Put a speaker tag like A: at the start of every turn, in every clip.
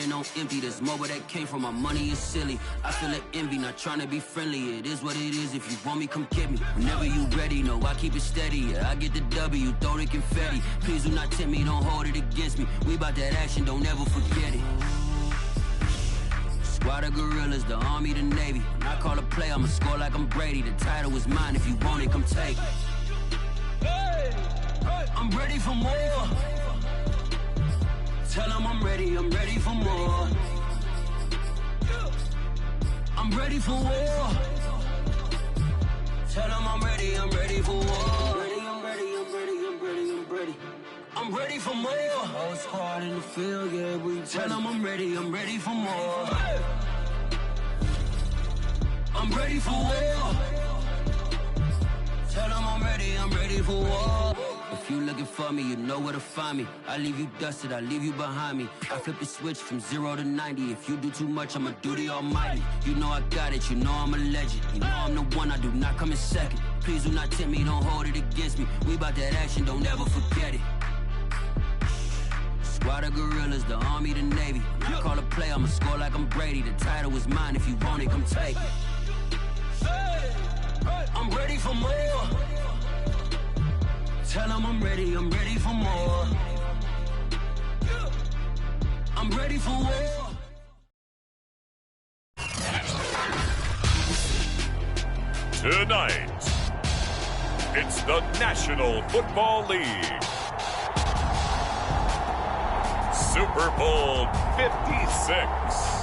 A: running on empty. There's more where that came from. My money is silly. I feel like envy, not trying to be friendly. It is what it is. If you want me, come get me. Whenever you ready, no, I keep it steady. Yeah, I get the W, throw the confetti. Please do not tempt me, don't hold it against me. We about that action, don't ever forget it. Squad of gorillas, the army, the navy. When I call a play, I'ma score like I'm Brady. The title is mine. If you want it, come take it. I'm ready for more. Tell them I'm ready for more. I'm ready for war. Tell them I'm ready for war. I'm ready for more. Whole squad in the field, yeah, we tell them I'm ready for more. I'm ready for war. Tell them I'm ready for war. If you looking for me, you know where to find me. I leave you dusted, I leave you behind me. I flip the switch from 0 to 90. If you do too much, I'ma do the almighty. You know I got it, you know I'm a legend. You know I'm the one, I do not come in second. Please do not tempt me, don't hold it against me. We about that action, don't ever forget it. Squad of gorillas, the army, the navy. When I call a play, I'ma score like I'm Brady. The title is mine, if you want it, come take it. I'm ready for more. Tell them I'm ready for more. I'm ready for war.
B: Tonight, it's the National Football League. Super Bowl 56.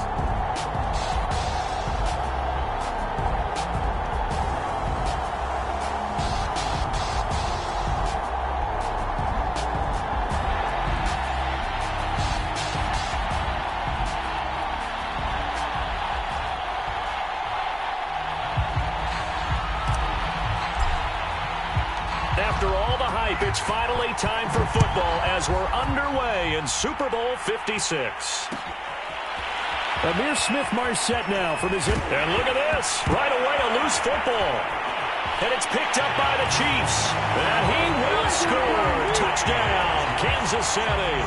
C: After all the hype, it's finally time for football as we're underway in Super Bowl 56.
D: Amir Smith-Marset now from his hip.
C: And look at this. Right away, a loose football. And it's picked up by the Chiefs. And he will score. Touchdown, Kansas City.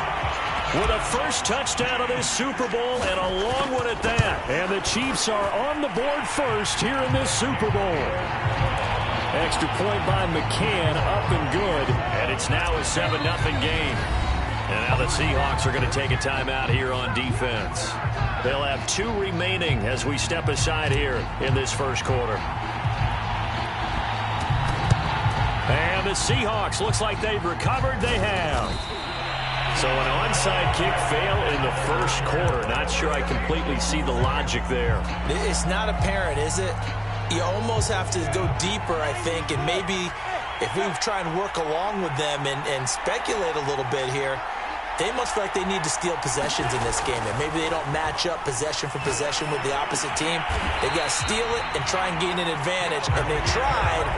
C: With a first touchdown of this Super Bowl and a long one at that.
D: And the Chiefs are on the board first here in this Super Bowl. Extra point by McCann, up and good.
C: And it's now a 7-0 game. And now the Seahawks are going to take a timeout here on defense. They'll have 2 remaining as we step aside here in this first quarter. And the Seahawks, looks like they've recovered. They have. So an onside kick fail in the first quarter. Not sure I completely see the logic there.
E: It's not apparent, is it? You almost have to go deeper, I think, and maybe if we try and work along with them and speculate a little bit here, they must feel like they need to steal possessions in this game, and maybe they don't match up possession for possession with the opposite team. They got to steal it and try and gain an advantage, and they tried.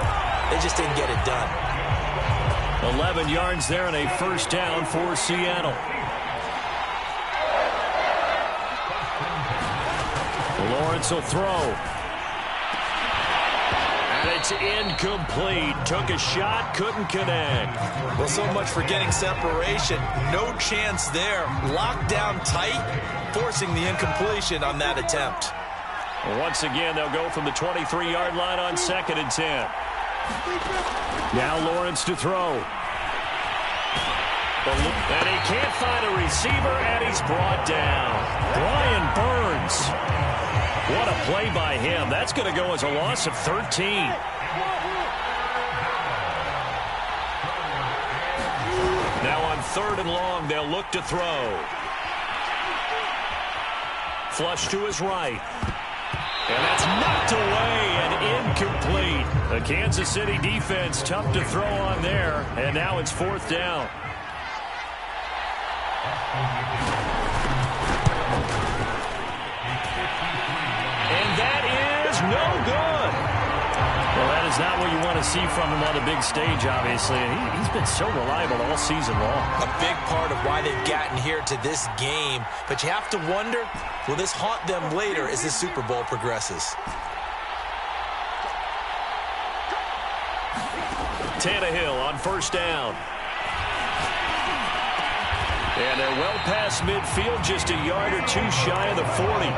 E: They just didn't get it done.
C: 11 yards there and a first down for Seattle. Lawrence will throw. And it's incomplete. Took a shot, couldn't connect.
E: Well, so much for getting separation. No chance there. Locked down tight, forcing the incompletion on that attempt.
C: Once again, they'll go from the 23-yard line on 2nd and 10. Now Lawrence to throw. And he can't find a receiver, and he's brought down. Brian Burns. What a play by him. That's going to go as a loss of 13. Now on 3rd and long, they'll look to throw. Flush to his right. And that's knocked away and incomplete. The Kansas City defense tough to throw on there. And now it's 4th down. And that is no good.
D: Well, that is not what you want to see from him on the big stage, obviously. He's been so reliable all season long.
E: A big part of why they've gotten here to this game. But you have to wonder, will this haunt them later as this Super Bowl progresses?
C: Tannehill on 1st down.
D: And they're well past midfield, just a yard or two shy of the 40.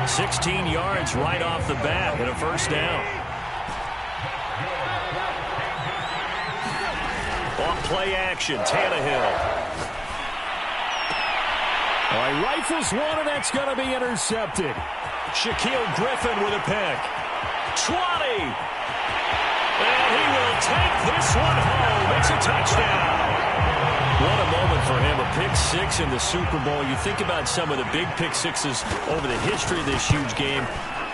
D: 16 yards right off the bat and a first down. On play action, Tannehill. All right, rifles one, and that's going to be intercepted. Shaquille Griffin with a pick. 20. And he will take this one home. It's a touchdown. What a moment for him, a pick six in the Super Bowl. You think about some of the big pick sixes over the history of this huge game.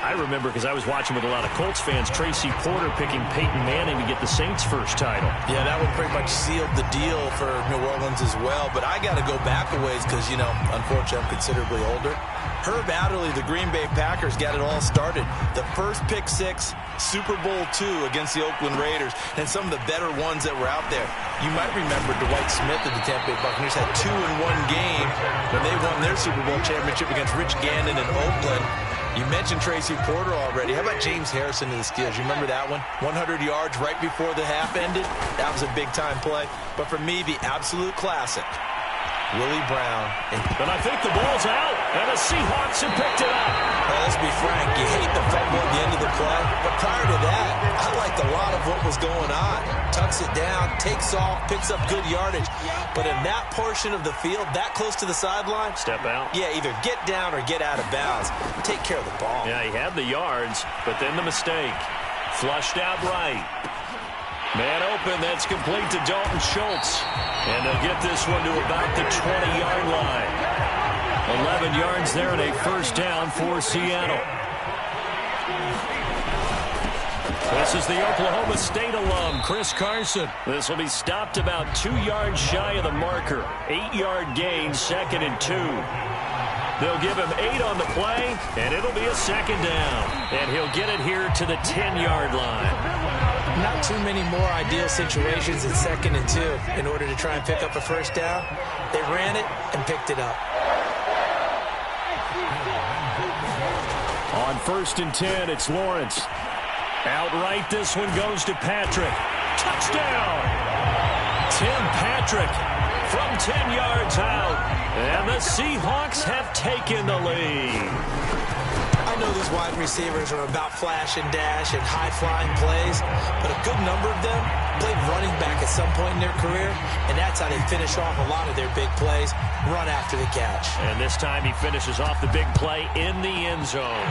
D: I remember, because I was watching with a lot of Colts fans, Tracy Porter picking Peyton Manning to get the Saints' first title.
E: Yeah, that one pretty much sealed the deal for New Orleans as well. But I got to go back a ways because, you know, unfortunately I'm considerably older. Herb Adderley, the Green Bay Packers, got it all started. The first pick six, Super Bowl II against the Oakland Raiders, and some of the better ones that were out there. You might remember Dwight Smith of the Tampa Bay Buccaneers had 2 in one game when they won their Super Bowl championship against Rich Gannon in Oakland. You mentioned Tracy Porter already. How about James Harrison of the Steelers? You remember that one? 100 yards right before the half ended. That was a big-time play. But for me, the absolute classic, Willie Brown.
D: And I think the ball's out, and the Seahawks have picked it up.
E: Well, let's be frank. You hate the fumble at the end of the play. But prior to that, I liked a lot of what was going on. Tucks it down, takes off, picks up good yardage. But in that portion of the field, that close to the sideline,
D: step out.
E: Yeah, either get down or get out of bounds. Take care of the ball.
D: Yeah, he had the yards, but then the mistake. Flushed out right. Man open, that's complete to Dalton Schultz. And they'll get this one to about the 20-yard line. 11 yards there and a first down for Seattle. This is the Oklahoma State alum, Chris Carson. This will be stopped about 2 yards shy of the marker. 8-yard gain, 2nd and 2. They'll give him 8 on the play, and it'll be a second down. And he'll get it here to the 10-yard line.
E: Not too many more ideal situations in 2nd and 2 in order to try and pick up a first down. They ran it and picked it up.
D: On 1st and 10, it's Lawrence. Outright, this one goes to Patrick. Touchdown! Tim Patrick from 10 yards out. And the Seahawks have taken the lead.
E: I know these wide receivers are about flash and dash and high-flying plays, but a good number of them played running back at some point in their career, and that's how they finish off a lot of their big plays, run after the catch.
D: And this time he finishes off the big play in the end zone.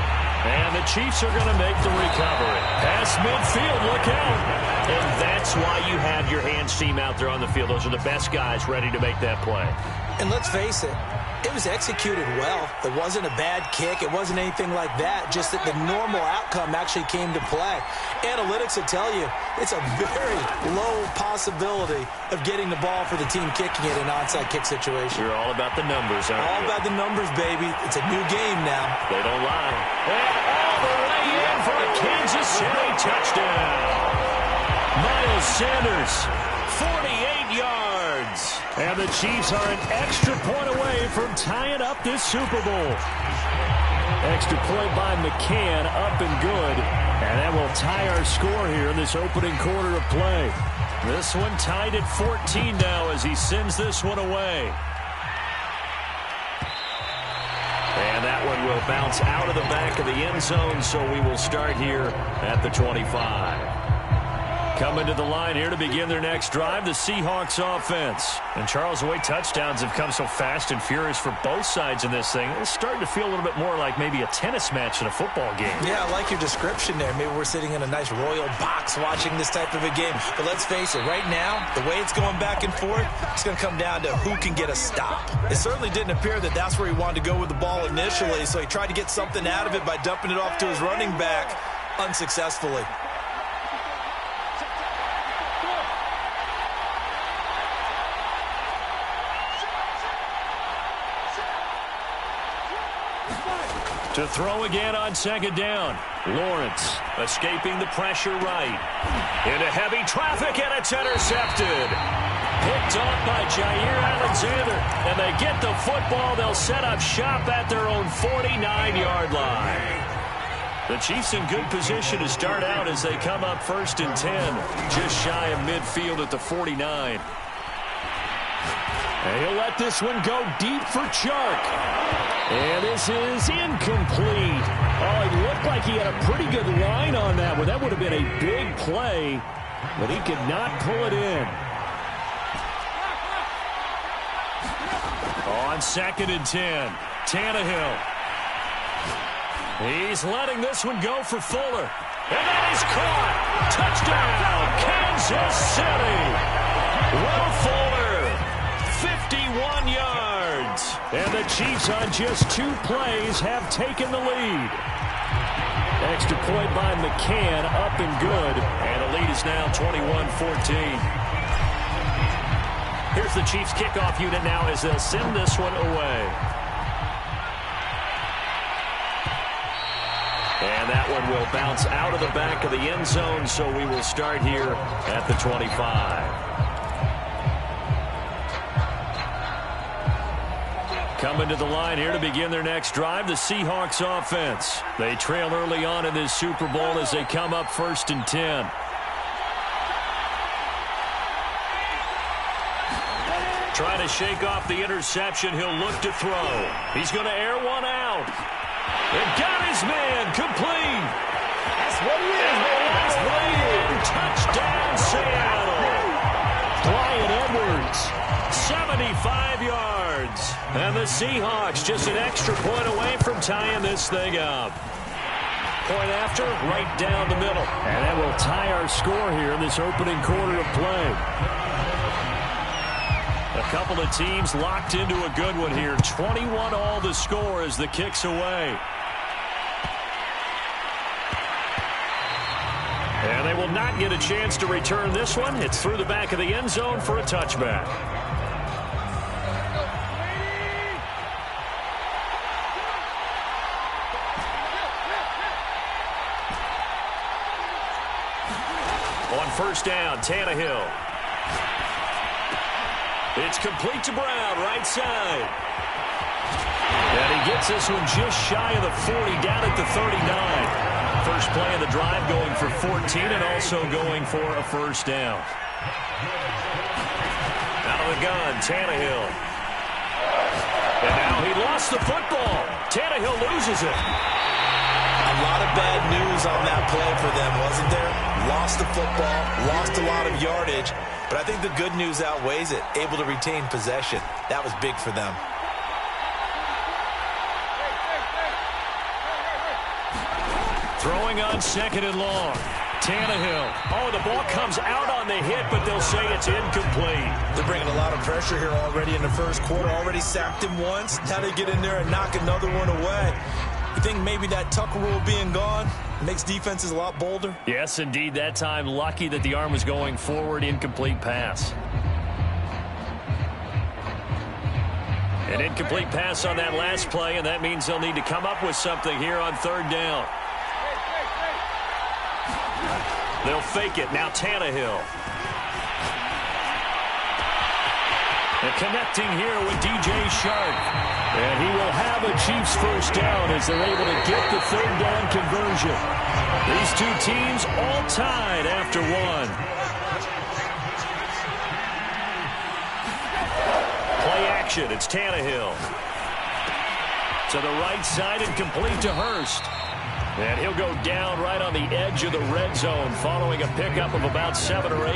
D: And the Chiefs are going to make the recovery. Past midfield, look out. And that's why you have your hands team out there on the field. Those are the best guys ready to make that play.
E: And let's face it, it was executed well. It wasn't a bad kick. It wasn't anything like that. Just that the normal outcome actually came to play. Analytics will tell you it's a very low possibility of getting the ball for the team kicking it in an onside kick situation.
D: You're all about the numbers, aren't you?
E: All about the numbers, baby. It's a new game now.
D: They don't lie. And all the way in for a Kansas City touchdown. Miles Sanders, 48 yards. And the Chiefs are an extra point away from tying up this Super Bowl. Extra point by McCann, up and good. And that will tie our score here in this opening quarter of play. This one tied at 14 now as he sends this one away. And that one will bounce out of the back of the end zone, so we will start here at the 25. Coming to the line here to begin their next drive, the Seahawks offense. And Charles, the way touchdowns have come so fast and furious for both sides in this thing, it's starting to feel a little bit more like maybe a tennis match than a football game.
E: Yeah, I like your description there. Maybe we're sitting in a nice royal box watching this type of a game. But let's face it, right now, the way it's going back and forth, it's going to come down to who can get a stop. It certainly didn't appear that that's where he wanted to go with the ball initially, so he tried to get something out of it by dumping it off to his running back unsuccessfully.
D: To throw again on second down. Lawrence escaping the pressure right. Into heavy traffic, and it's intercepted. Picked off by Jair Alexander. And they get the football. They'll set up shop at their own 49-yard line. The Chiefs in good position to start out as they come up 1st and 10. Just shy of midfield at the 49.
C: And he'll let this one go deep for Chark. And this is incomplete. Oh, it looked like he had a pretty good line on that one. That would have been a big play, but he could not pull it in. On 2nd and 10, Tannehill. He's letting this one go for Fuller. And that is caught. Touchdown, Kansas City. Will Fuller, 51 yards. And the Chiefs on just 2 plays have taken the lead. Extra point by McCann, up and good. And the lead is now 21-14. Here's the Chiefs kickoff unit now as they'll send this one away. And that one will bounce out of the back of the end zone, so we will start here at the 25. Coming to the line here to begin their next drive, the Seahawks offense. They trail early on in this Super Bowl as they come up 1st and 10. Trying to shake off the interception. He'll look to throw. He's going to air one out. And got his man complete. That's what he is, baby. Last play in. Touchdown, Seattle. Clyde Edwards, 75 yards. And the Seahawks just an extra point away from tying this thing up. Point after, right down the middle. And that will tie our score here in this opening quarter of play. A couple of teams locked into a good one here. 21 all the score as the kick's away. And they will not get a chance to return this one. It's through the back of the end zone for a touchback. On 1st down, Tannehill. It's complete to Brown, right side. And he gets this one just shy of the 40, down at the 39. First play of the drive going for 14 and also going for a 1st down. Out of the gun, Tannehill. And now he lost the football. Tannehill loses it.
E: A lot of bad news on that play for them, wasn't there? Lost the football, lost a lot of yardage, but I think the good news outweighs it. Able to retain possession. That was big for them.
C: Throwing on 2nd and long. Tannehill. Oh, the ball comes out on the hit, but they'll say it's incomplete.
E: They're bringing a lot of pressure here already in the first quarter. Already sacked him once. Now they get in there and knock another one away. You think maybe that Tucker rule being gone makes defenses a lot bolder?
C: Yes, indeed. That time, lucky that the arm was going forward. Incomplete pass. An incomplete pass on that last play, and that means they'll need to come up with something here on 3rd down. They'll fake it. Now Tannehill. And connecting here with DJ Shark. And he will have a Chiefs 1st down as they're able to get the 3rd down conversion. These two teams all tied after one. Play action. It's Tannehill. To the right side and complete to Hurst. And he'll go down right on the edge of the red zone following a pickup of about 7 or 8.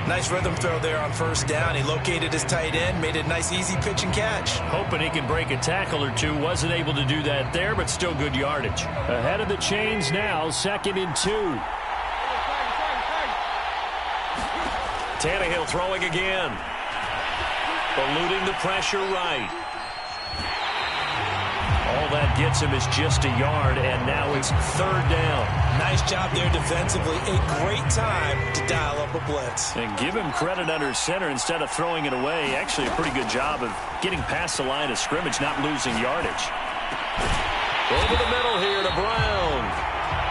E: Nice rhythm throw there on 1st down. He located his tight end, made a nice easy pitch and catch.
C: Hoping he can break a tackle or two. Wasn't able to do that there, but still good yardage. Ahead of the chains now, 2nd and 2. Tannehill throwing again. Eluding the pressure right. All that gets him is just a yard, and now it's 3rd down.
E: Nice job there defensively. A great time to dial up a blitz.
C: And give him credit under center instead of throwing it away. Actually, a pretty good job of getting past the line of scrimmage, not losing yardage. Over the middle here to Brown.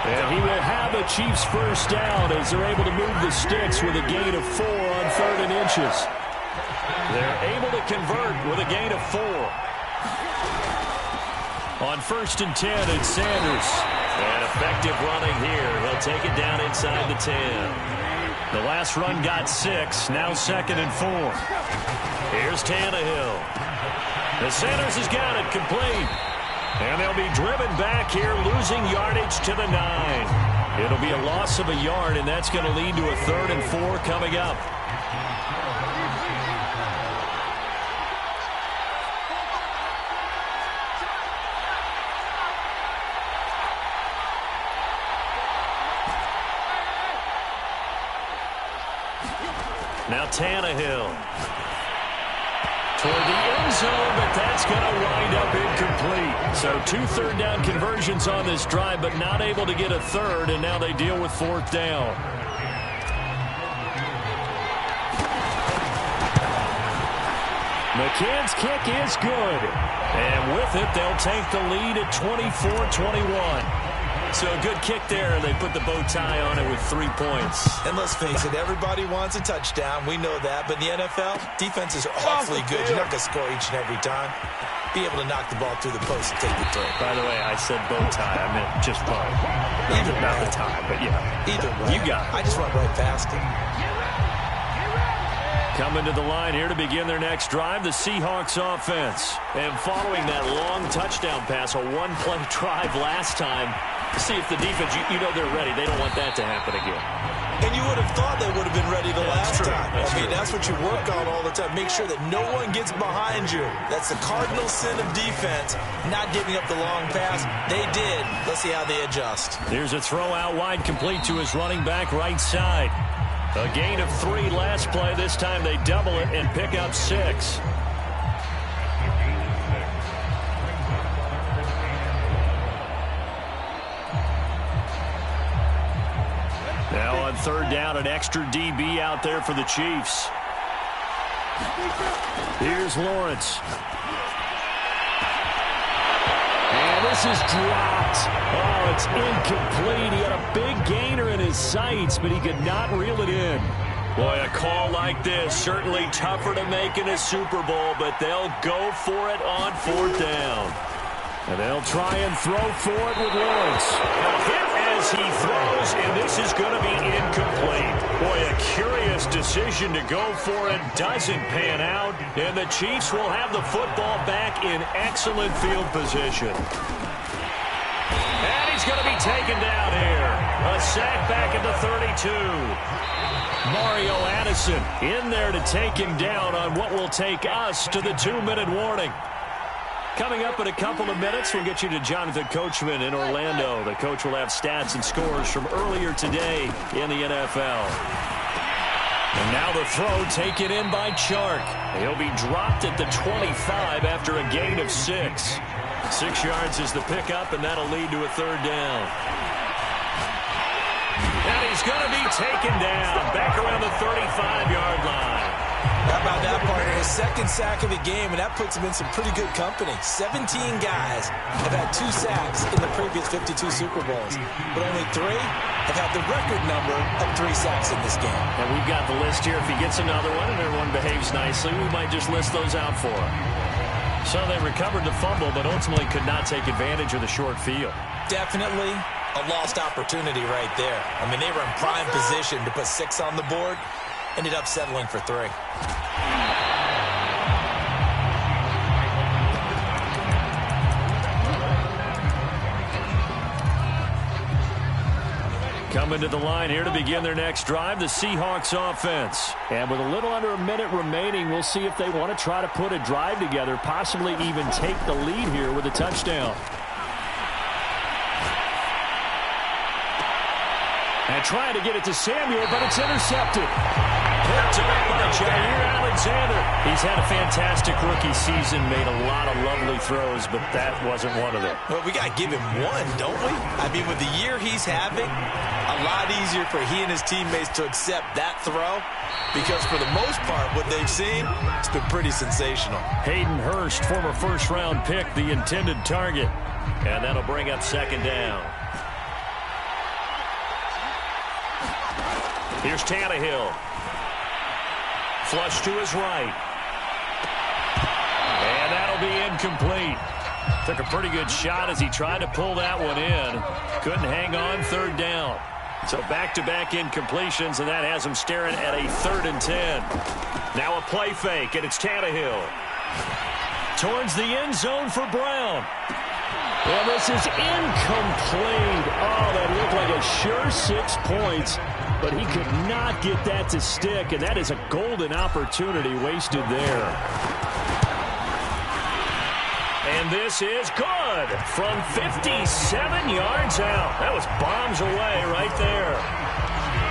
C: And he will have a Chiefs 1st down as they're able to move the sticks with a gain of 4 on 3rd and inches. They're able to convert with a gain of 4. On 1st and 10, it's Sanders. And effective running here. He'll take it down inside the 10. The last run got 6. Now 2nd and 4. Here's Tannehill. The Sanders has got it complete. And they'll be driven back here, losing yardage to the 9. It'll be a loss of a yard, and that's going to lead to a 3rd and 4 coming up. Now Tannehill. Toward the end zone, but that's going to wind up incomplete. So 2 third-down conversions on this drive, but not able to get a 3rd, and now they deal with 4th down. McCann's kick is good. And with it, they'll take the lead at 24-21. So a good kick there, and they put the bow tie on it with 3 points.
E: And let's face it, everybody wants a touchdown. We know that. But in the NFL, defenses are awfully good. You're not going to score each and every time. Be able to knock the ball through the post and take the throw.
C: By the way, I said bow tie. I meant just bow.
E: Either
C: not the tie, but yeah.
E: Either way.
C: You got it.
E: I just went right past it.
C: Coming to the line here to begin their next drive, the Seahawks offense. And following that long touchdown pass, a one-play drive last time, see if the defense, you know they're ready. They don't want that to happen again.
E: And you would have thought they would have been ready the last time. That's what you work on all the time. Make sure that no one gets behind you. That's the cardinal sin of defense, not giving up the long pass. They did. Let's see how they adjust.
C: Here's a throw out wide, complete to his running back right side. A gain of 3 last play. This time they double it and pick up 6. Now on 3rd down, an extra DB out there for the Chiefs. Here's Lawrence. And this is dropped. Oh, it's incomplete. He had a big gainer in his sights, but he could not reel it in. Boy, a call like this, certainly tougher to make in a Super Bowl, but they'll go for it on 4th down. And they'll try and throw for it with Lawrence. A hit as he throws, and this is going to be incomplete. Boy, a curious decision to go for it. Doesn't pan out, and the Chiefs will have the football back in excellent field position. And he's going to be taken down here. A sack back at the 32. Mario Addison in there to take him down on what will take us to the 2-minute warning. Coming up in a couple of minutes, we'll get you to Jonathan Coachman in Orlando. The coach will have stats and scores from earlier today in the NFL. And now the throw taken in by Chark. He'll be dropped at the 25 after a gain of 6. 6 yards is the pickup, and that'll lead to a 3rd down. And he's going to be taken down back around the 35-yard line.
E: How about that, partner? His 2nd sack of the game, and that puts him in some pretty good company. 17 guys have had 2 sacks in the previous 52 Super Bowls, but only 3 have had the record number of 3 sacks in this game.
C: And we've got the list here. If he gets another one and everyone behaves nicely, we might just list those out for him. So they recovered the fumble, but ultimately could not take advantage of the short field.
E: Definitely a lost opportunity right there. I mean, they were in prime position to put 6 on the board. Ended up settling for 3.
C: Coming to the line here to begin their next drive, the Seahawks offense. And with a little under a minute remaining, we'll see if they want to try to put a drive together, possibly even take the lead here with a touchdown. And trying to get it to Samuel, but it's intercepted. Picked up by Jair Alexander. He's had a fantastic rookie season, made a lot of lovely throws, but that wasn't one of them.
E: Well, we got to give him one, don't we? I mean, with the year he's having, a lot easier for he and his teammates to accept that throw, because for the most part, what they've seen, it's been pretty sensational.
C: Hayden Hurst, former first-round pick, the intended target. And that'll bring up 2nd down. Here's Tannehill. Flush to his right. And that'll be incomplete. Took a pretty good shot as he tried to pull that one in. Couldn't hang on, 3rd down. So back-to-back incompletions, and that has him staring at a 3rd and 10. Now a play fake, and it's Tannehill. Towards the end zone for Brown. And this is incomplete. Oh, that looked like a sure 6 points, but he could not get that to stick, and that is a golden opportunity wasted there. And this is good from 57 yards out. That was bombs away right there.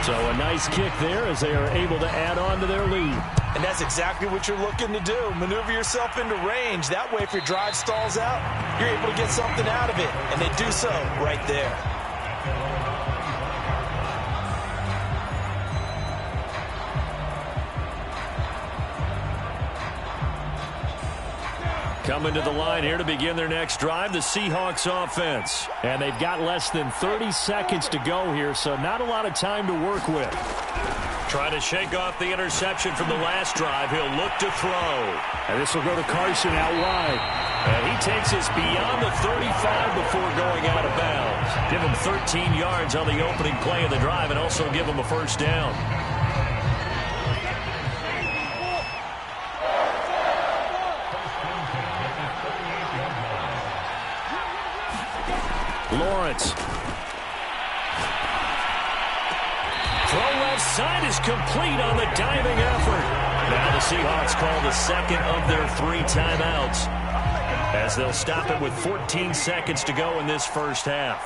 C: So a nice kick there as they are able to add on to their lead.
E: And that's exactly what you're looking to do. Maneuver yourself into range. That way, if your drive stalls out, you're able to get something out of it. And they do so right there.
C: Coming to the line here to begin their next drive, the Seahawks offense. And they've got less than 30 seconds to go here, so not a lot of time to work with. Trying to shake off the interception from the last drive. He'll look to throw.
D: And this will go to Carson out wide.
C: And he takes us beyond the 35 before going out of bounds. Give him 13 yards on the opening play of the drive and also give him a first down. Lawrence. Throw left side is complete on the diving effort. Now the Seahawks call the second of their 3 timeouts as they'll stop it with 14 seconds to go in this first half.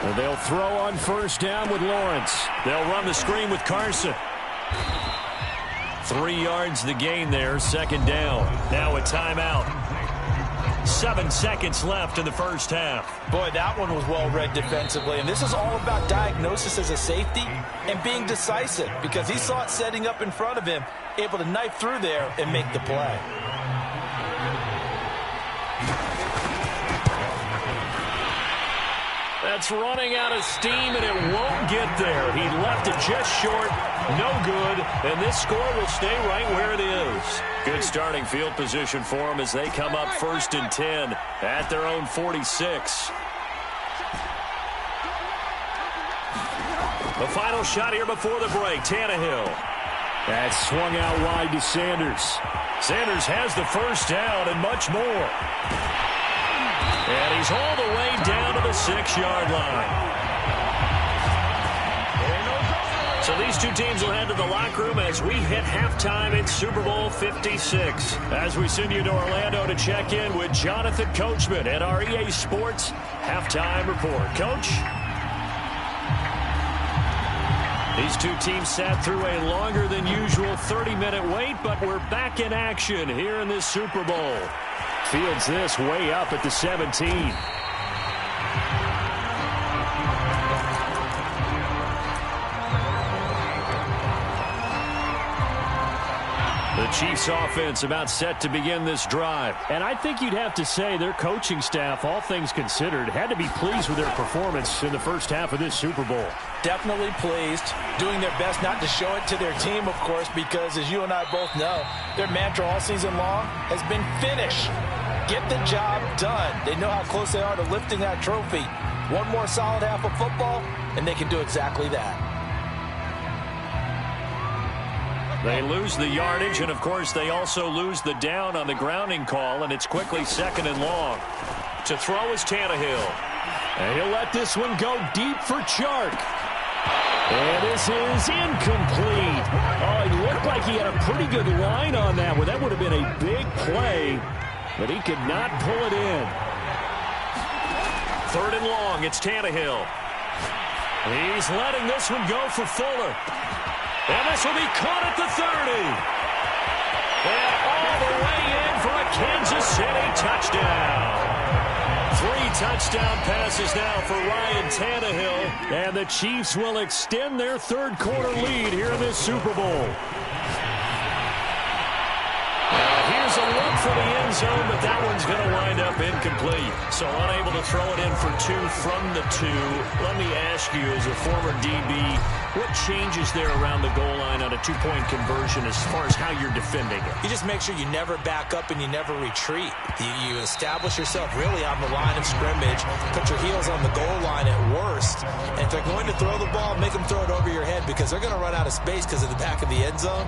C: And they'll throw on first down with Lawrence. They'll run the screen with Carson. 3 yards the gain there, second down. Now a timeout. 7 seconds left in the first half.
E: Boy, that one was well read defensively. And this is all about diagnosis as a safety and being decisive because he saw it setting up in front of him, able to knife through there and make the play.
C: That's running out of steam, and it won't get there. He left it just short. No good, and this score will stay right where it is. Good starting field position for them as they come up 1st and 10 at their own 46. The final shot here before the break, Tannehill.
D: That swung out wide to Sanders.
C: Sanders has the first down and much more. And he's all the way down to the 6-yard line. So these two teams will head to the locker room as we hit halftime in Super Bowl 56. As we send you to Orlando to check in with Jonathan Coachman at our EA Sports Halftime Report. Coach? These two teams sat through a longer than usual 30-minute wait, but we're back in action here in this Super Bowl.
D: Fields this way up at the 17.
C: The Chiefs offense about set to begin this drive.
D: And I think you'd have to say their coaching staff, all things considered, had to be pleased with their performance in the first half of this Super Bowl.
E: Definitely pleased, doing their best not to show it to their team, of course, because as you and I both know, their mantra all season long has been finish. Get the job done. They know how close they are to lifting that trophy. One more solid half of football, and they can do exactly that.
C: They lose the yardage, and, of course, they also lose the down on the grounding call, and it's quickly 2nd and long. To throw is Tannehill.
D: And he'll let this one go deep for Chark. And this is incomplete. Oh, it looked like he had a pretty good line on that one. That would have been a big play, but he could not pull it in.
C: 3rd and long, it's Tannehill. He's letting this one go for Fuller. And this will be caught at the 30. And all the way in for a Kansas City touchdown. 3 touchdown passes now for Ryan Tannehill.
D: And the Chiefs will extend their 3rd quarter lead here in this Super Bowl.
C: Here's a look for the end zone, but that one's going to wind up incomplete. So unable to throw it in for 2 from the 2. Let me ask you, as a former DB, what changes there around the goal line on a 2-point conversion as far as how you're defending it?
E: You just make sure you never back up and you never retreat. You establish yourself really on the line of scrimmage, put your heels on the goal line at worst, and if they're going to throw the ball, make them throw it over your head because they're going to run out of space because of the back of the end zone.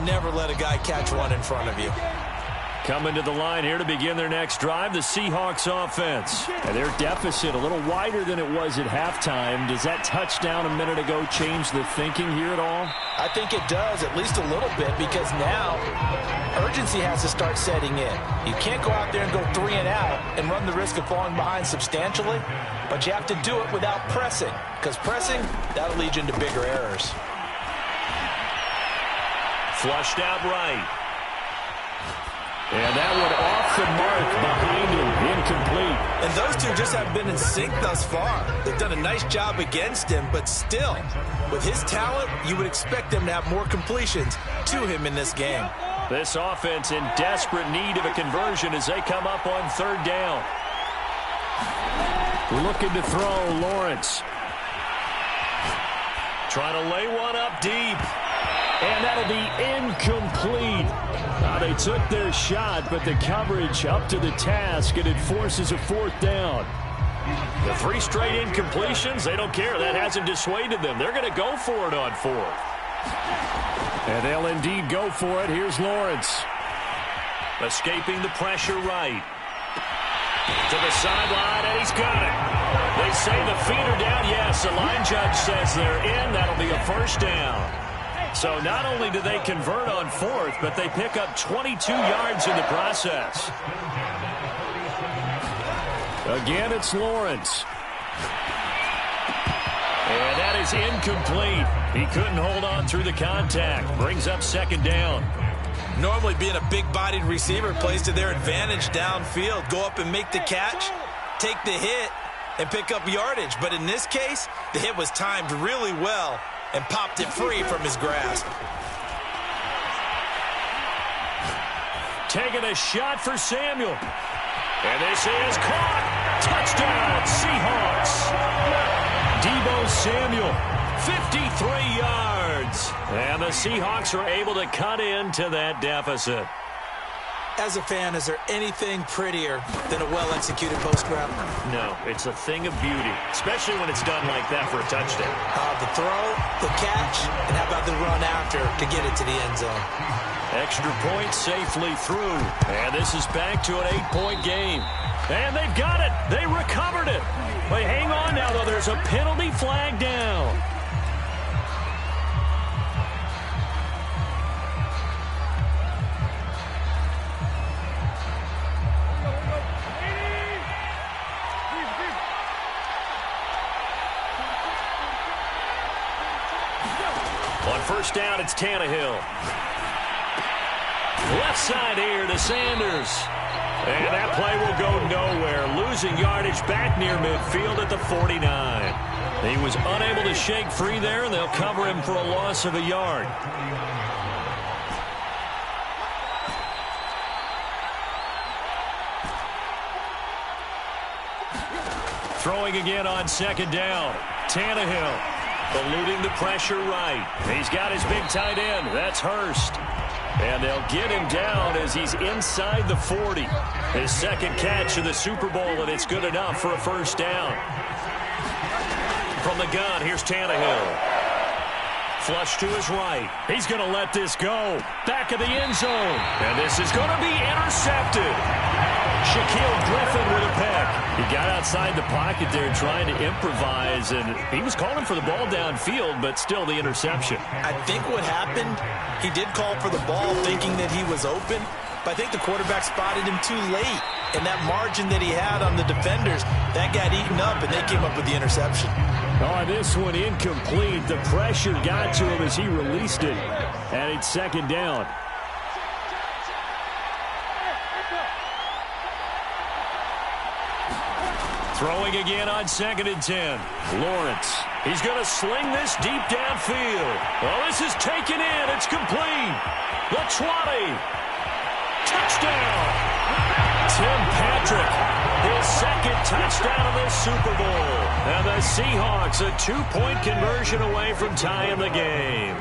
E: Never let a guy catch one in front of you.
C: Coming to the line here to begin their next drive, the Seahawks offense. And their deficit a little wider than it was at halftime. Does that touchdown a minute ago change the thinking here at all?
E: I think it does, at least a little bit, because now urgency has to start setting in. You can't go out there and go 3 and out and run the risk of falling behind substantially, but you have to do it without pressing, because pressing, that'll lead you into bigger errors.
C: Flushed out right. And that one off the mark behind him, incomplete.
E: And those two just haven't been in sync thus far. They've done a nice job against him, but still, with his talent, you would expect them to have more completions to him in this game.
C: This offense in desperate need of a conversion as they come up on 3rd down. Looking to throw, Lawrence. Trying to lay one up deep. And that'll be incomplete. They took their shot, but the coverage up to the task, and it forces a 4th down. The 3 straight incompletions, they don't care. That hasn't dissuaded them. They're going to go for it on 4th. And they'll indeed go for it. Here's Lawrence. Escaping the pressure right. To the sideline, and he's got it. They say the feet are down. Yes, the line judge says they're in. That'll be a 1st down. So not only do they convert on 4th, but they pick up 22 yards in the process. Again, it's Lawrence. And that is incomplete. He couldn't hold on through the contact. Brings up 2nd down.
E: Normally being a big-bodied receiver plays to their advantage downfield. Go up and make the catch, take the hit, and pick up yardage. But in this case, the hit was timed really well and popped it free from his grasp.
C: Taking a shot for Samuel. And this is caught. Touchdown, Seahawks. Deebo Samuel, 53 yards. And the Seahawks are able to cut into that deficit.
E: As a fan, is there anything prettier than a well-executed post route?
C: No, it's a thing of beauty, especially when it's done like that for a touchdown.
E: The throw, the catch, and how about the run after to get it to the end zone?
C: Extra point safely through. And this is back to an 8-point game. And they've got it. They recovered it. But hang on now, though. There's a penalty flag down. On 1st down, it's Tannehill. Left side here to Sanders. And that play will go nowhere. Losing yardage back near midfield at the 49. He was unable to shake free there, and they'll cover him for a loss of a yard. Throwing again on 2nd down. Tannehill eluding the pressure right. He's got his big tight end. That's Hurst. And they'll get him down as he's inside the 40. His 2nd catch of the Super Bowl, and it's good enough for a 1st down. From the gun, here's Tannehill. Flush to his right. He's going to let this go. Back of the end zone. And this is going to be intercepted. Shaquille Griffin with a peck. He got outside the pocket there trying to improvise, and he was calling for the ball downfield, but still the interception.
E: I think what happened, he did call for the ball thinking that he was open, but I think the quarterback spotted him too late, and that margin that he had on the defenders, that got eaten up, and they came up with the interception.
C: Oh, this one incomplete. The pressure got to him as he released it, and it's 2nd down. Throwing again on 2nd and 10. Lawrence. He's going to sling this deep downfield. Oh, this is taken in. It's complete. The 20. touchdown. Tim Patrick, his second touchdown of this Super Bowl. And the Seahawks a 2-point conversion away from tying the game.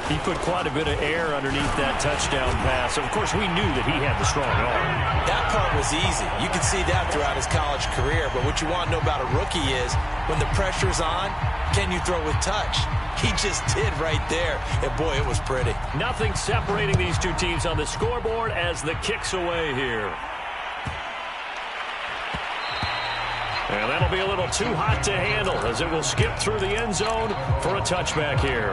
C: He put quite a bit of air underneath that touchdown pass. Of course, we knew that he had the strong arm.
E: That part was easy. You can see that throughout his college career. But what you want to know about a rookie is when the pressure's on, can you throw with touch? He just did right there. And, boy, it was pretty.
C: Nothing separating these two teams on the scoreboard as the kick's away here. And that'll be a little too hot to handle as it will skip through the end zone for a touchback here.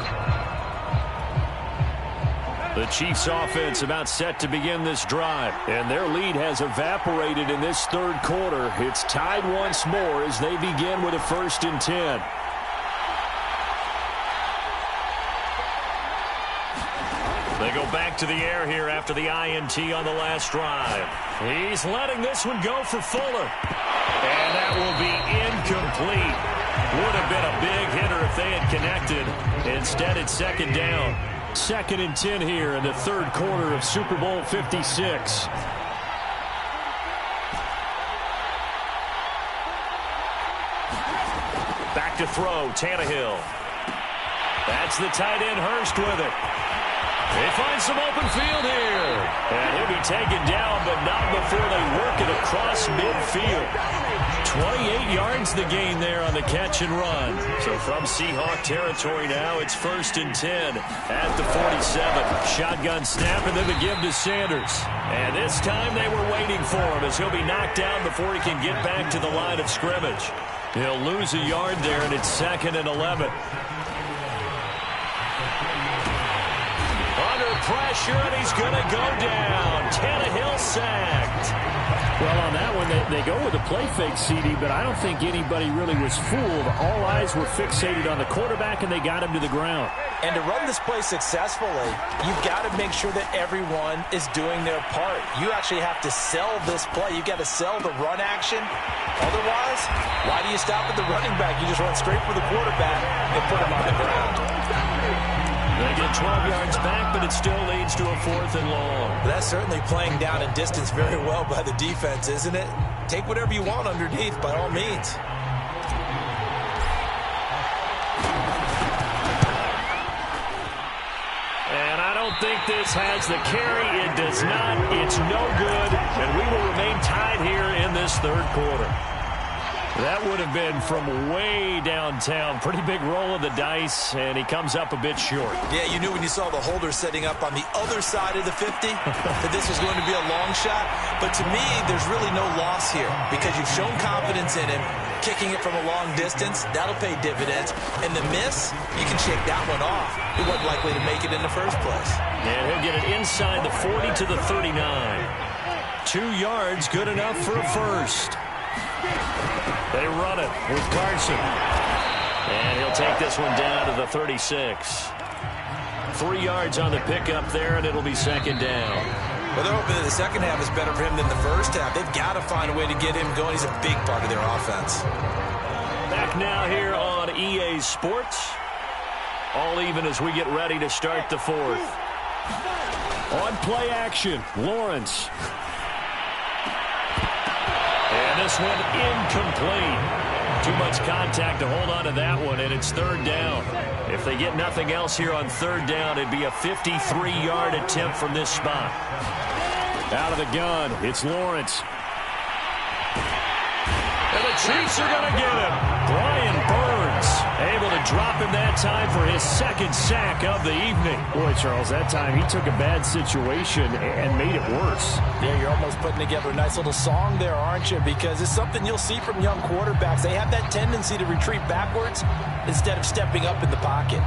C: The Chiefs offense about set to begin this drive, and their lead has evaporated in this third quarter. It's tied once more as they begin with a 1st and 10. They go back to the air here after the INT on the last drive. He's letting this one go for Fuller. And that will be incomplete. Would have been a big hitter if they had connected. Instead, it's 2nd down. 2nd and 10 here in the third quarter of Super Bowl 56. Back to throw, Tannehill. That's the tight end, Hurst with it. They find some open field here. And he'll be taken down, but not before they work it across midfield. 28 yards the gain there on the catch and run. So from Seahawk territory now, it's 1st and 10 at the 47. Shotgun snap and then the give to Sanders. And this time they were waiting for him as he'll be knocked down before he can get back to the line of scrimmage. He'll lose a yard there, and it's 2nd and 11. Pressure, and he's going to go down. Tannehill sacked.
D: Well, on that one, they go with a play fake, CD, but I don't think anybody really was fooled. All eyes were fixated on the quarterback, and they got him to the ground.
E: And to run this play successfully, you've got to make sure that everyone is doing their part. You actually have to sell this play. You've got to sell the run action. Otherwise, why do you stop at the running back? You just run straight for the quarterback and put him on the ground.
C: They get 12 yards back, but it still leads to a 4th and long.
E: That's certainly playing down in distance very well by the defense, isn't it? Take whatever you want underneath, by all means.
C: And I don't think this has the carry. It does not. It's no good. And we will remain tied here in this third quarter. That would have been from way downtown. Pretty big roll of the dice, and he comes up a bit short.
E: Yeah, you knew when you saw the holder setting up on the other side of the 50 that this was going to be a long shot. But to me, there's really no loss here because you've shown confidence in him. Kicking it from a long distance, that'll pay dividends. And the miss, you can shake that one off. He wasn't likely to make it in the first place.
C: And he'll get it inside the 40 to the 39. 2 yards, good enough for a first. They run it with Carson. And he'll take this one down to the 36. 3 yards on the pickup there, and it'll be 2nd down.
E: Well, they're hoping that the second half is better for him than the first half. They've got to find a way to get him going. He's a big part of their offense.
C: Back now here on EA Sports. All even as we get ready to start the 4th. On play action, Lawrence. And this one incomplete. Too much contact to hold on to that one, and it's 3rd down. If they get nothing else here on 3rd down, it'd be a 53-yard attempt from this spot. Out of the gun, it's Lawrence. And the Chiefs are going to get him. Brian Burns able to drop him that time for his 2nd sack of the evening.
D: Boy, Charles, that time he took a bad situation and made it worse.
E: Yeah, you're almost putting together a nice little song there, aren't you? Because it's something you'll see from young quarterbacks. They have that tendency to retreat backwards instead of stepping up in the pocket.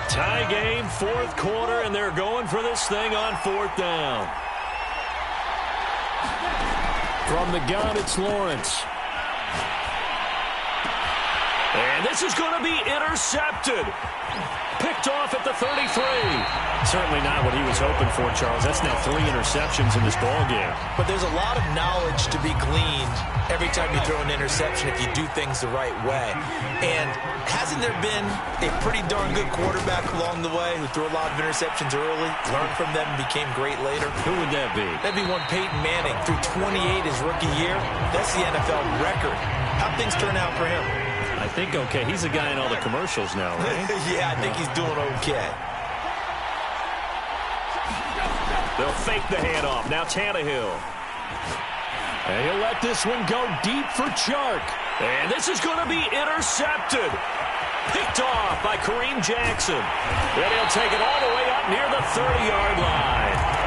C: Tie game, 4th quarter, and they're going for this thing on 4th down. From the gun, it's Lawrence. And this is going to be intercepted. Picked picked off at the 33.
D: Certainly not what he was hoping for, Charles. That's now 3 interceptions in this ball game.
E: But there's a lot of knowledge to be gleaned every time you throw an interception if you do things the right way. And hasn't there been a pretty darn good quarterback along the way who threw a lot of interceptions early, learned from them, and became great later?
C: Who would that be?
E: That'd be one Peyton Manning. Threw 28 his rookie year. That's the NFL record. How'd things turn out for him?
C: I think okay. He's a guy in all the commercials now, right?
E: Yeah, I think he's doing okay.
C: They'll fake the handoff. Now Tannehill. And he'll let this one go deep for Chark. And this is going to be intercepted. Picked off by Kareem Jackson. And he'll take it all the way up near the 30-yard line.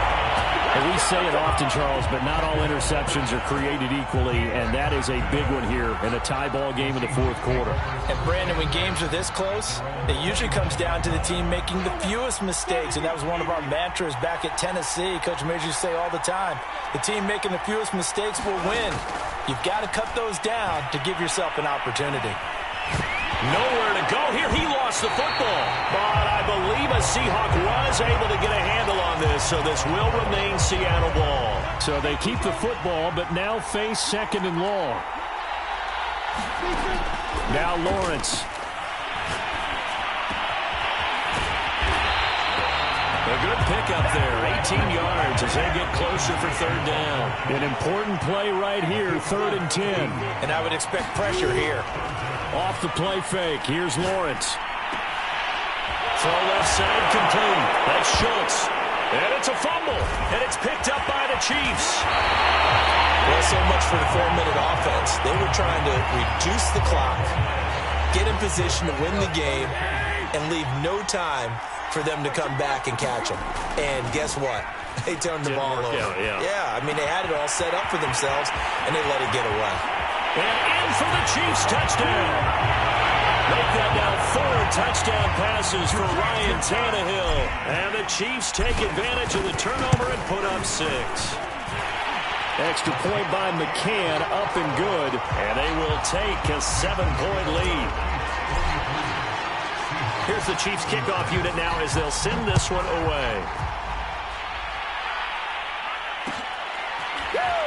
D: And we say it often, Charles, but not all interceptions are created equally, and that is a big one here in a tie ball game in the fourth quarter.
E: And, Brandon, when games are this close, it usually comes down to the team making the fewest mistakes, and that was one of our mantras back at Tennessee. Coach Mears used to say all the time, the team making the fewest mistakes will win. You've got to cut those down to give yourself an opportunity.
C: Nowhere to go here. He lost the football. But I believe a Seahawk was able to get a handle on this, so this will remain Seattle ball.
D: So they keep the football, but now face 2nd and long. Now Lawrence.
C: A good pickup there, 18 yards as they get closer for 3rd down.
D: An important play right here, 3rd and 10.
E: And I would expect pressure here.
D: Off the play fake, here's Lawrence.
C: Throw left side complete. That's Schultz. And it's a fumble. And it's picked up by the Chiefs.
E: Well, so much for the 4-minute offense. They were trying to reduce the clock, get in position to win the game, and leave no time for them to come back and catch them. And guess what? They turned the ball over. Yeah, I mean, they had it all set up for themselves, and they let it get away.
C: And in for the Chiefs touchdown. Make that now 4 touchdown passes for Ryan Tannehill. And the Chiefs take advantage of the turnover and put up 6.
D: Extra point by McCann, up and good.
C: And they will take a 7-point lead. Here's the Chiefs kickoff unit now as they'll send this one away.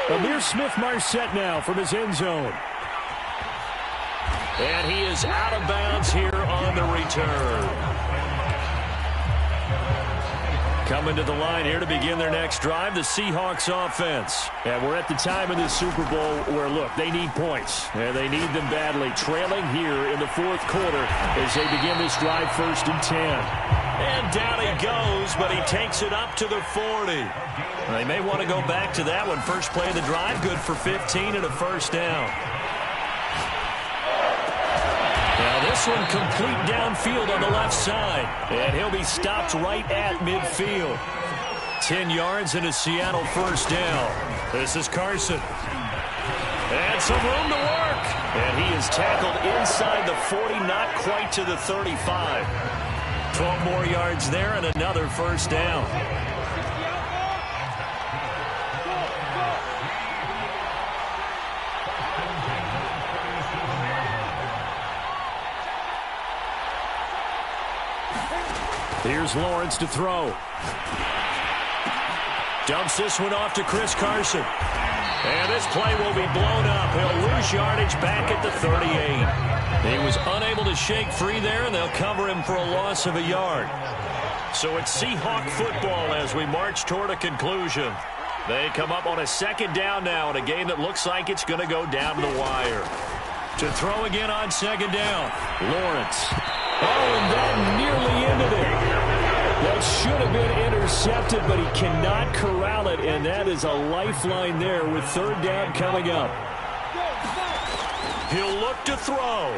D: Amir Smith-Marset now from his end zone.
C: And he is out of bounds here on the return. Coming to the line here to begin their next drive, the Seahawks offense.
D: And we're at the time of this Super Bowl where, look, they need points. And they need them badly. Trailing here in the fourth quarter as they begin this drive 1st and 10.
C: And down he goes, but he takes it up to the 40. They may want to go back to that one. First play of the drive, good for 15 and a 1st down. Now this one complete downfield on the left side. And he'll be stopped right at midfield. 10 yards and a Seattle 1st down. This is Carson. And some room to work. And he is tackled inside the 40, not quite to the 35. 12 more yards there and another 1st down.
D: Here's Lawrence to throw.
C: Dumps this one off to Chris Carson. And this play will be blown up. He'll lose yardage back at the 38. He was unable to shake free there, and they'll cover him for a loss of a yard. So it's Seahawk football as we march toward a conclusion. They come up on a 2nd down now in a game that looks like it's going to go down to the wire. To throw again on 2nd down, Lawrence.
D: Oh, and that nearly ended it. That should have been intercepted, but he cannot corral it, and that is a lifeline there with 3rd down coming up.
C: He'll look to throw.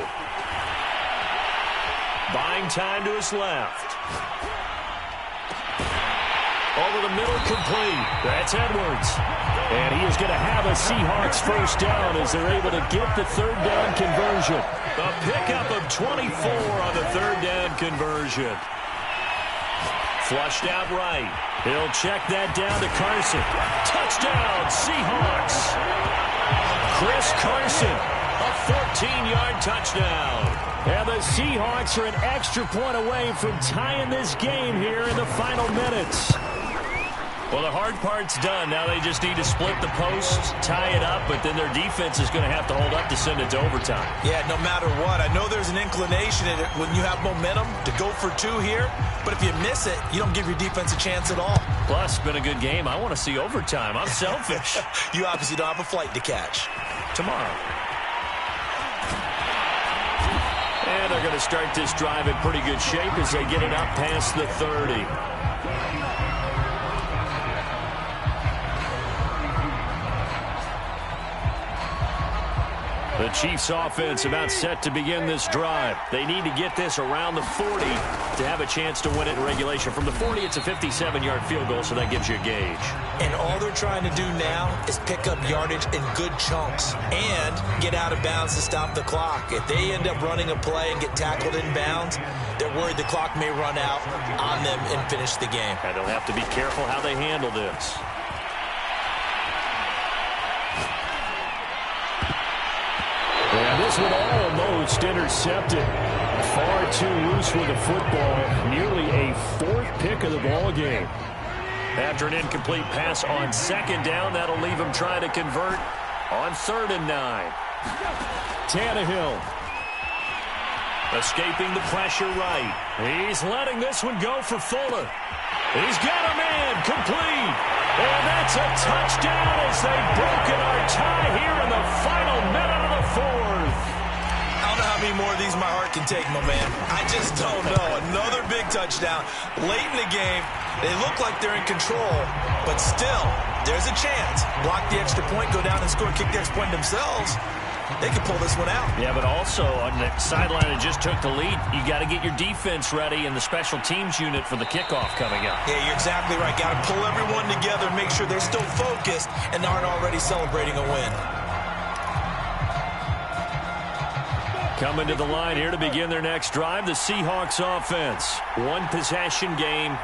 C: Buying time to his left. Over the middle, complete. That's Edwards.
D: And he is going to have a Seahawks 1st down as they're able to get the 3rd down conversion.
C: A pickup of 24 on the 3rd down conversion. Flushed out right. He'll check that down to Carson. Touchdown, Seahawks. Chris Carson, a 14-yard touchdown. And the Seahawks are an extra point away from tying this game here in the final minutes.
D: Well, the hard part's done. Now they just need to split the posts, tie it up, but then their defense is going to have to hold up to send it to overtime.
E: Yeah, no matter what. I know there's an inclination in it when you have momentum to go for two here, but if you miss it, you don't give your defense a chance at all.
D: Plus, it's been a good game. I want to see overtime. I'm selfish.
E: You obviously don't have a flight to catch.
D: Tomorrow. And they're going to start this drive in pretty good shape as they get it up past the 30. The Chiefs offense about set to begin this drive. They need to get this around the 40 to have a chance to win it in regulation. From the 40, it's a 57-yard field goal, so that gives you a gauge.
E: And all they're trying to do now is pick up yardage in good chunks and get out of bounds to stop the clock. If they end up running a play and get tackled in bounds, they're worried the clock may run out on them and finish the game.
D: And they'll have to be careful how they handle this.
C: And this one almost intercepted. Far too loose with the football. Nearly a fourth pick of the ball game.
D: After an incomplete pass on second down, that'll leave him trying to convert on 3rd and 9.
C: Tannehill.
D: Escaping the pressure right.
C: He's letting this one go for Fuller.
D: He's got a man complete. And that's a touchdown as they've broken our tie here in the final minute of the 4th.
E: I don't know how many more of these my heart can take, my man. I just don't know. Another big touchdown late in the game. They look like they're in control, but still, there's a chance. Block the extra point, go down and score, kick the extra point themselves. They can pull this one out.
D: Yeah, but also on the sideline that just took the lead, you got to get your defense ready and the special teams unit for the kickoff coming up.
E: Yeah, you're exactly right. Got to pull everyone together and make sure they're still focused and aren't already celebrating a win.
D: Coming to the line here to begin their next drive, the Seahawks offense. One possession game,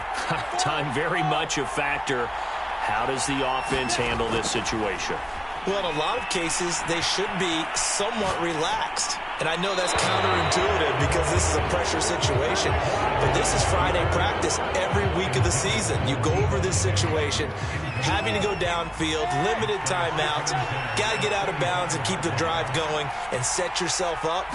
D: time very much a factor. How does the offense handle this situation?
E: Well, in a lot of cases, they should be somewhat relaxed. And I know that's counterintuitive because this is a pressure situation. But this is Friday practice every week of the season. You go over this situation, having to go downfield, limited timeouts, got to get out of bounds and keep the drive going and set yourself up.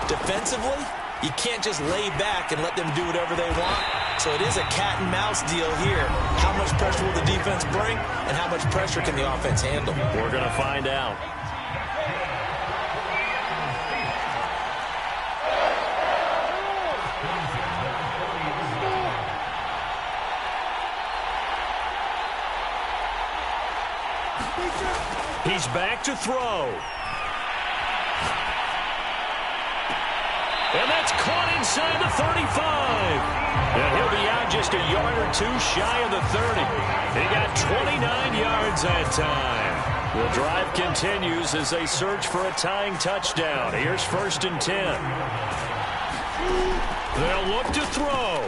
E: Defensively, you can't just lay back and let them do whatever they want. So it is a cat and mouse deal here. How much pressure will the defense bring and how much pressure can the offense handle?
D: We're going to find out. He's back to throw. And that's caught inside the 35. And he'll be out just a yard or two shy of the 30. He got 29 yards that time. The drive continues as they search for a tying touchdown. Here's 1st and 10. They'll look to throw.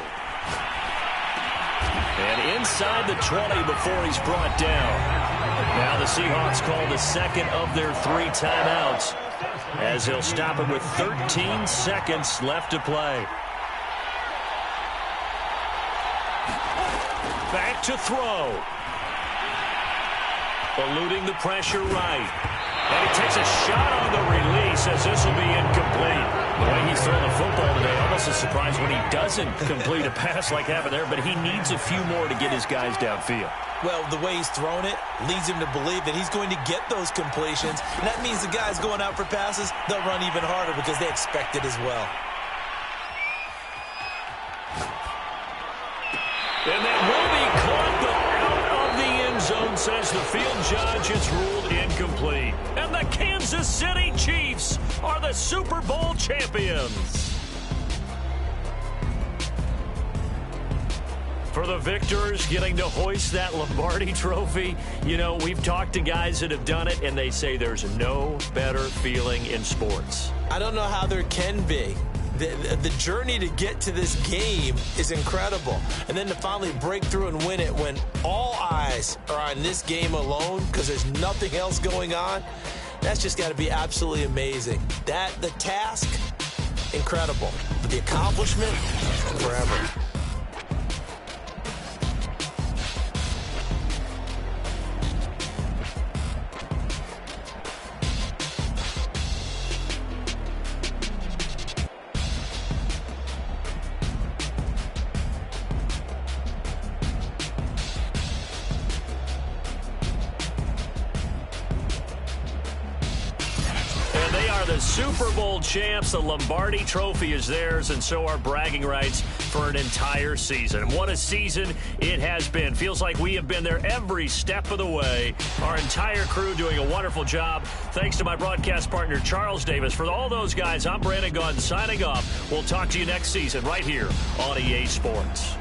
D: And inside the 20 before he's brought down. Now the Seahawks call the second of their 3 timeouts, as they'll stop it with 13 seconds left to play. Back to throw. Eluding the pressure right. And he takes a shot on the release as this will be incomplete. The way he's throwing the football today, almost a surprise when he doesn't complete a pass like happened there, but he needs a few more to get his guys downfield.
E: Well, the way he's thrown it leads him to believe that he's going to get those completions. And that means the guys going out for passes, they'll run even harder because they expect it as well.
D: And that will be caught, but out of the end zone, says the field judge. It's ruled incomplete. And the Kansas City Chiefs are the Super Bowl champions. For the victors, getting to hoist that Lombardi trophy, you know, we've talked to guys that have done it, and they say there's no better feeling in sports.
E: I don't know how there can be. The journey to get to this game is incredible. And then to finally break through and win it when all eyes are on this game alone because there's nothing else going on, that's just got to be absolutely amazing. The task, incredible. But the accomplishment, forever.
C: Super Bowl champs. The Lombardi Trophy is theirs, and so are bragging rights for an entire season. What a season it has been. Feels like we have been there every step of the way. Our entire crew doing a wonderful job. Thanks to my broadcast partner, Charles Davis. For all those guys, I'm Brandon Gaudin signing off. We'll talk to you next season right here on EA Sports.